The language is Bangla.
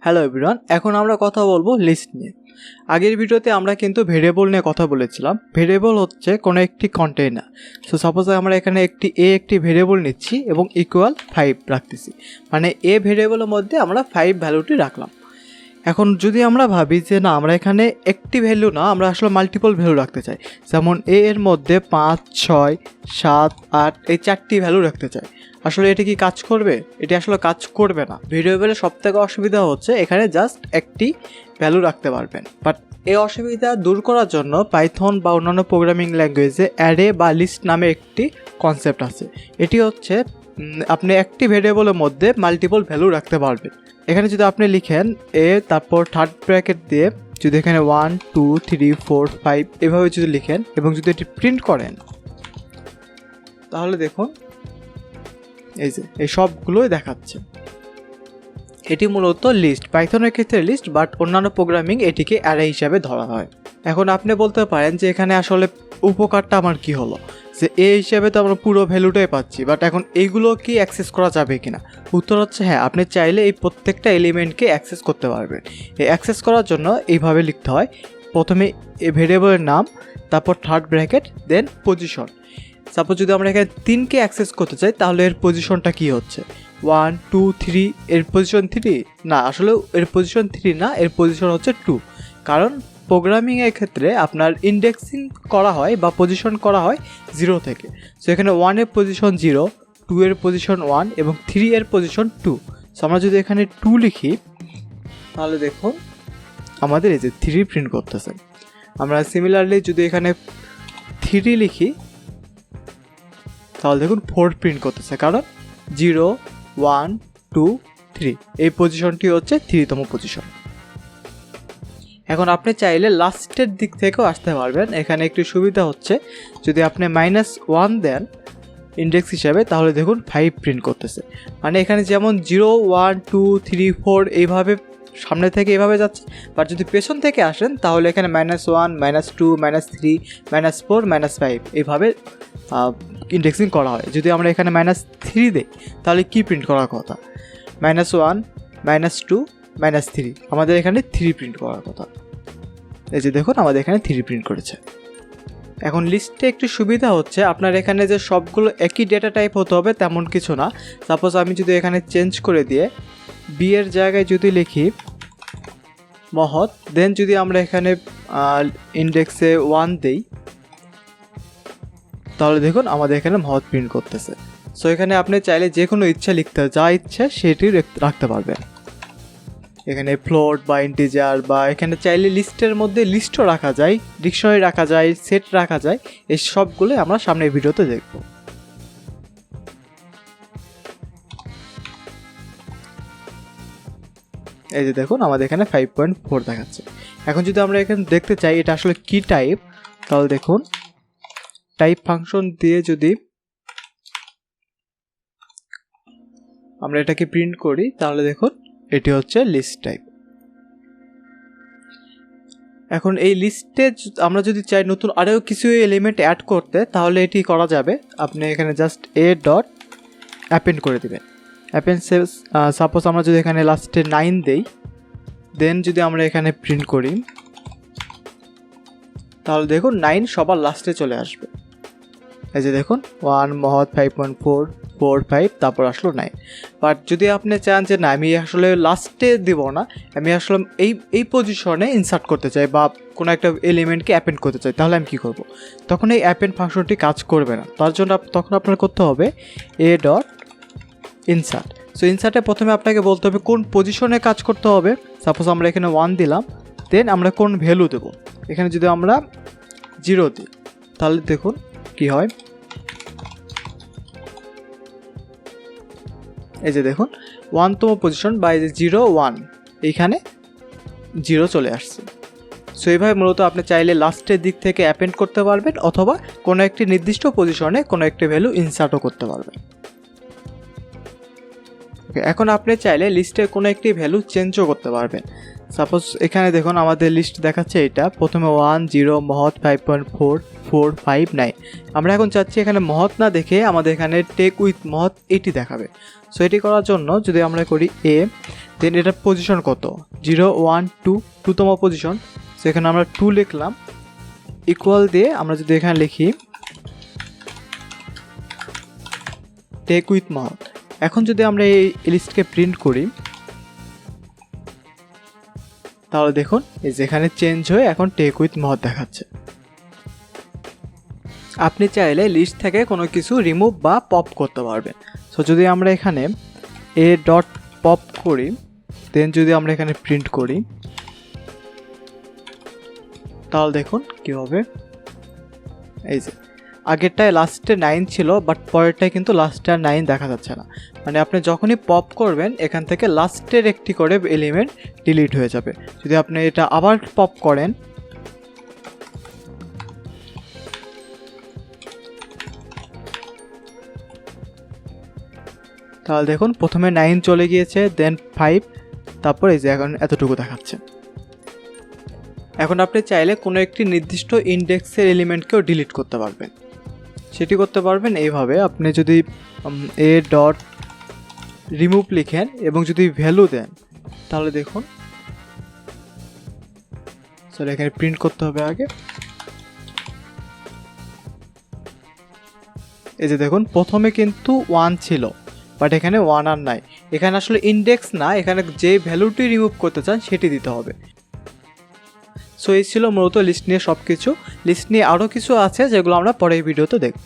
হ্যালো এভরিওয়ান, এখন আমরা কথা বলবো লিস্ট নিয়ে। আগের ভিডিওতে আমরা কিন্তু ভেরিয়েবল নিয়ে কথা বলেছিলাম। ভেরিয়েবল হচ্ছে কোনো একটি কন্টেইনার। সো সাপোজ আমরা এখানে একটি ভেরিয়েবল নিচ্ছি এবং ইকুয়াল 5 রাখতেছি, মানে এ ভেরিয়েবলের মধ্যে আমরা 5 ভ্যালুটি রাখলাম। এখন যদি আমরা ভাবি যে না, আমরা এখানে একটি ভ্যালু না, আমরা আসলে মাল্টিপল ভ্যালু রাখতে চাই, যেমন এর মধ্যে 5, 6, 7, 8 এই 4টি ভ্যালু রাখতে চাই, আসলে এটা কি কাজ করবে? এটি আসলে কাজ করবে না। ভেরিয়েবলের সবথেকে অসুবিধা হচ্ছে এখানে জাস্ট একটি ভ্যালু রাখতে পারবেন। বাট এই অসুবিধা দূর করার জন্য পাইথন বা অন্যান্য প্রোগ্রামিং ল্যাঙ্গুয়েজে অ্যারে বা লিস্ট নামে একটি কনসেপ্ট আছে। এটি হচ্ছে আপনি একটি ভেরিয়েবলের মধ্যে মাল্টিপল ভ্যালু রাখতে পারবেন। এখানে যদি আপনি লিখেন এ, তারপর থার্ড ব্র্যাকেট দিয়ে যদি এখানে 1, 2, 3, 4, 5 এভাবে যদি লিখেন এবং যদি এটি প্রিন্ট করেন, তাহলে দেখুন এই যে এই সবগুলোই দেখাচ্ছে। এটি মূলত লিস্ট, পাইথনের ক্ষেত্রে লিস্ট, বাট অন্যান্য প্রোগ্রামিং এটিকে অ্যারে হিসাবে ধরা হয়। এখন আপনি বলতে পারেন যে এখানে আসলে উপকারটা আমার কি হলো, যে এ হিসাবে তো আমরা পুরো ভ্যালুটাই পাচ্ছি, বাট এখন এইগুলো কি অ্যাক্সেস করা যাবে কিনা? উত্তর হচ্ছে হ্যাঁ, আপনি চাইলে এই প্রত্যেকটা এলিমেন্টকে অ্যাক্সেস করতে পারবেন। এই অ্যাক্সেস করার জন্য এইভাবে লিখতে হয়, প্রথমে এই ভেরিয়েবলের নাম, তারপর থার্ড ব্র্যাকেট, দেন পজিশন। সাপোজ যদি আমরা এখানে 3কে অ্যাক্সেস করতে চাই, তাহলে এর পজিশনটা কি হচ্ছে? 1, 2, 3, এর পজিশন 3 না, আসলে এর পজিশন 3 না, এর পজিশন হচ্ছে 2। কারণ প্রোগ্রামিংয়ের ক্ষেত্রে আপনার ইন্ডেক্সিং করা হয় বা পজিশন করা হয় 0 থেকে। সো এখানে 1 এর পজিশন 0, 2 এর পজিশন 1 এবং 3 এর পজিশন 2। সো আমরা যদি এখানে 2 লিখি, তাহলে দেখুন আমাদের এই যে 3 প্রিন্ট করতেছে। আমরা সিমিলারলি যদি এখানে 3 লিখি, তাহলে দেখুন 4 প্রিন্ট করতেছে, কারণ 0, 1, 2, 3 এই পজিশনটি হচ্ছে 3তম পজিশন। এখন আপনি চাইলে লাস্টের দিক থেকেও আসতে পারবেন। এখানে একটু সুবিধা হচ্ছে, যদি আপনি -1 দেন ইন্ডেক্স হিসাবে, তাহলে দেখুন 5 প্রিন্ট করতেছে। মানে এখানে যেমন 0, 1, 2, 3, 4 এইভাবে সামনে থেকে এভাবে যাচ্ছে, বাট যদি পেছন থেকে আসেন তাহলে এখানে -1, -2, -3, -4, -5 এইভাবে ইন্ডেক্সিং করা হয়। যদি আমরা এখানে -3 দিই, তাহলে কি প্রিন্ট করার কথা? -1, -2, -3, আমাদের এখানে 3 প্রিন্ট করার কথা। এই যে দেখুন আমাদের এখানে 3 প্রিন্ট করেছে। এখন লিস্টে একটু সুবিধা হচ্ছে, আপনার এখানে যে সবগুলো একই ডেটা টাইপ হতে হবে তেমন কিছু না। সাপোজ আমি যদি এখানে চেঞ্জ করে দিয়ে বি এর জায়গায় যদি লিখি মহৎ, দেন যদি আমরা এখানে ইন্ডেক্সে 1 দেই, তাহলে দেখুন আমাদের এখানে মহৎ প্রিন্ট করতেছে। সো এখানে আপনি চাইলে যে কোনো ইচ্ছা লিখতে, যা ইচ্ছা সেটি রাখতে পারবেন। এখানে ফ্লোট বা ইন্টিজার, বা এখানে চাইলে লিস্টের মধ্যে লিস্টও রাখা যায়, ডিকশনারি রাখা যায়, সেট রাখা যায়। এই সবগুলো আমরা সামনের ভিডিওতে দেখব। এই যে দেখুন আমাদের এখানে 5.4 দেখাচ্ছে। এখন যদি আমরা এখানে দেখতে চাই এটা আসলে কি টাইপ, তাহলে দেখুন টাইপ ফাংশন দিয়ে যদি আমরা এটাকে প্রিন্ট করি, তাহলে দেখুন এটি হচ্ছে লিস্ট টাইপ। এখন এই লিস্টে আমরা যদি চাই নতুন আরও কিছু এলিমেন্ট অ্যাড করতে, তাহলে এটি করা যাবে। আপনি এখানে জাস্ট append করে দেবেন। append সাপোজ আমরা যদি এখানে লাস্টে 9 দেই, দেন যদি আমরা এখানে প্রিন্ট করি, তাহলে দেখুন 9 সবার লাস্টে চলে আসবে। এই যে দেখুন 1 মহৎ 5.4, 4, 5, তারপর আসলো 9। বাট যদি আপনি চান যে না, আমি আসলে লাস্টে দিব না, আমি আসলে এই পজিশনে ইনসার্ট করতে চাই বা কোনো একটা এলিমেন্টকে অ্যাপেন্ড করতে চাই, তাহলে আমি কী করব? তখন এই অ্যাপেন্ড ফাংশনটি কাজ করবে না। তার জন্য তখন আপনার করতে হবে insert। সো ইনসার্টে প্রথমে আপনাকে বলতে হবে কোন পজিশনে কাজ করতে হবে। সাপোজ আমরা এখানে 1 দিলাম, দেন আমরা কোন ভ্যালু দেব। এখানে যদি আমরা 0 দিই, তাহলে দেখুন কি হয়। এই যে দেখুন 1তম পজিশন বা এই যে 0, 1, এইখানে 0 চলে আসছে। সো এইভাবে মূলত আপনি চাইলে লাস্টের দিক থেকে অ্যাপেন্ড করতে পারবেন, অথবা কোনো একটি নির্দিষ্ট পজিশনে কোনো একটি ভ্যালু ইনসার্টও করতে পারবেন। ওকে, এখন আপনি চাইলে লিস্টের কোনো একটি ভ্যালু চেঞ্জও করতে পারবেন। সাপোজ এখানে দেখুন আমাদের লিস্ট দেখাচ্ছে এটা, প্রথমে 1, 0, মহৎ 5.4, 4, 5, 9। আমরা এখন চাচ্ছি এখানে মহৎ না দেখে আমাদের এখানে টেক উইথ মহৎ এটি দেখাবে। সো এটি করার জন্য যদি আমরা করি এ, দেন এটার পজিশন কত, 0 1 2, 2তম পজিশন, সেখানে আমরা 2 লিখলাম, ইকুয়াল দিয়ে আমরা যদি এখানে লিখি TechWithMohot। এখন যদি আমরা এই লিস্টকে প্রিন্ট করি তাহলে দেখুন এই যেখানে চেঞ্জ হয়ে এখন TechWithMohot দেখাচ্ছে। আপনি চাইলে লিস্ট থেকে কোনো কিছু রিমুভ বা পপ করতে পারবেন। সো যদি আমরা এখানে এ ডট পপ করি, দেন যদি আমরা এখানে প্রিন্ট করি তাহলে দেখুন কী হবে, এই যে আগেরটায় লাস্টে 9 ছিল, বাট পরেরটায় কিন্তু লাস্টে আর 9 দেখা যাচ্ছে না। মানে আপনি যখনই পপ করবেন এখান থেকে লাস্টের একটি করে এলিমেন্ট ডিলিট হয়ে যাবে। যদি আপনি এটা আবার পপ করেন তাহলে দেখুন প্রথমে 9 চলে গিয়েছে, দেন 5, তারপর এই যে এখন এতটুকু দেখাচ্ছে। এখন আপনি চাইলে কোনো একটি নির্দিষ্ট ইন্ডেক্সের এলিমেন্টকেও ডিলিট করতে পারবেন। সেটি করতে পারবেন এইভাবে, আপনি যদি এ ডট রিমুভ লিখেন এবং যদি ভ্যালু দেন তাহলে দেখুন, চলো এখানে প্রিন্ট করতে হবে আগে। এই যে দেখুন প্রথমে কিন্তু 1 ছিল, বাট এখানে 1 আর নাই। এখানে আসলে ইন্ডেক্স না, এখানে যে ভ্যালুটি রিমুভ করতে চান সেটি দিতে হবে। সো এই ছিল মূলত লিস্ট নিয়ে সব কিছু। লিস্ট নিয়ে আরও কিছু আছে যেগুলো আমরা পরের ভিডিওতে দেখব।